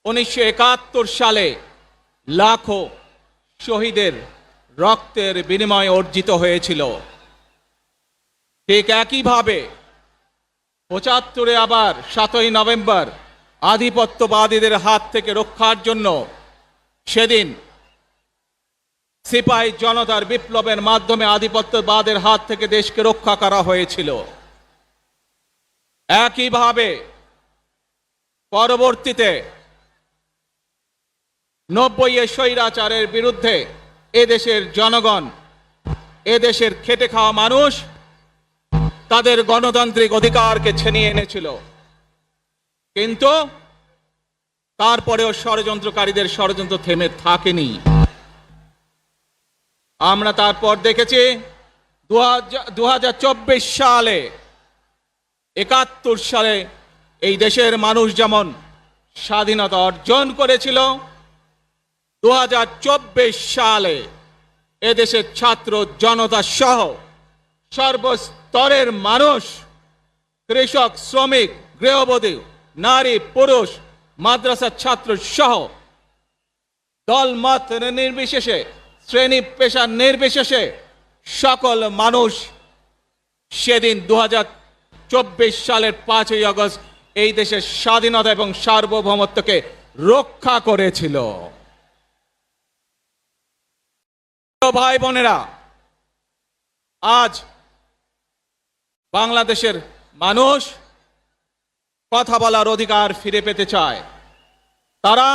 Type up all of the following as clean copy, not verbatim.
1971 সালে লাখো শহীদের রক্তের বিনিময়ে অর্জিত হয়েছিল। ঠিক একইভাবে 75-এ আবার 7ই নভেম্বর আধিপত্যবাদীদের হাত থেকে রক্ষার জন্য সেদিন সিপাহী জনতার বিপ্লবের মাধ্যমে আধিপত্যবাদের হাত থেকে দেশকে রক্ষা করা হয়েছিল। একইভাবে পরবর্তীতে 90-এ স্বৈরাচারের বিরুদ্ধে এদেশের জনগণ, এদেশের খেটে খাওয়া মানুষ তাদের গণতান্ত্রিক অধিকারকে ছিনিয়ে এনেছিল, কিন্তু তারপরেও ষড়যন্ত্রকারীদের ষড়যন্ত্র থেমে থাকেনি। আমরা তারপর দেখেছি 2024 সালে, 71 সালে এই দেশের মানুষ যেমন স্বাধীনতা অর্জন করেছিল, 2024 সালে এদেশের ছাত্র জনতা সহ সর্বস্তরের মানুষ, কৃষক, শ্রমিক, গৃহবধূ, নারী, পুরুষ, মাদ্রাসার ছাত্র সহ দলমত নির্বিশেষে, শ্রেণী পেশা নির্বিশেষে সকল মানুষ সেদিন 2024 সালের 5ই আগস্ট এই দেশের স্বাধীনতা এবং সার্বভৌমত্বকে রক্ষা করেছিল। ভাই বোনেরা, আজ বাংলাদেশের মানুষ কথা বলার অধিকার ফিরে পেতে চায়, তারা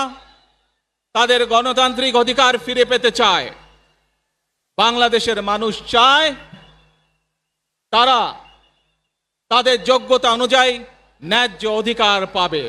তাদের গণতান্ত্রিক অধিকার ফিরে পেতে চায়। বাংলাদেশের মানুষ চায় তারা তাদের যোগ্যতা অনুযায়ী ন্যায্য অধিকার পাবে।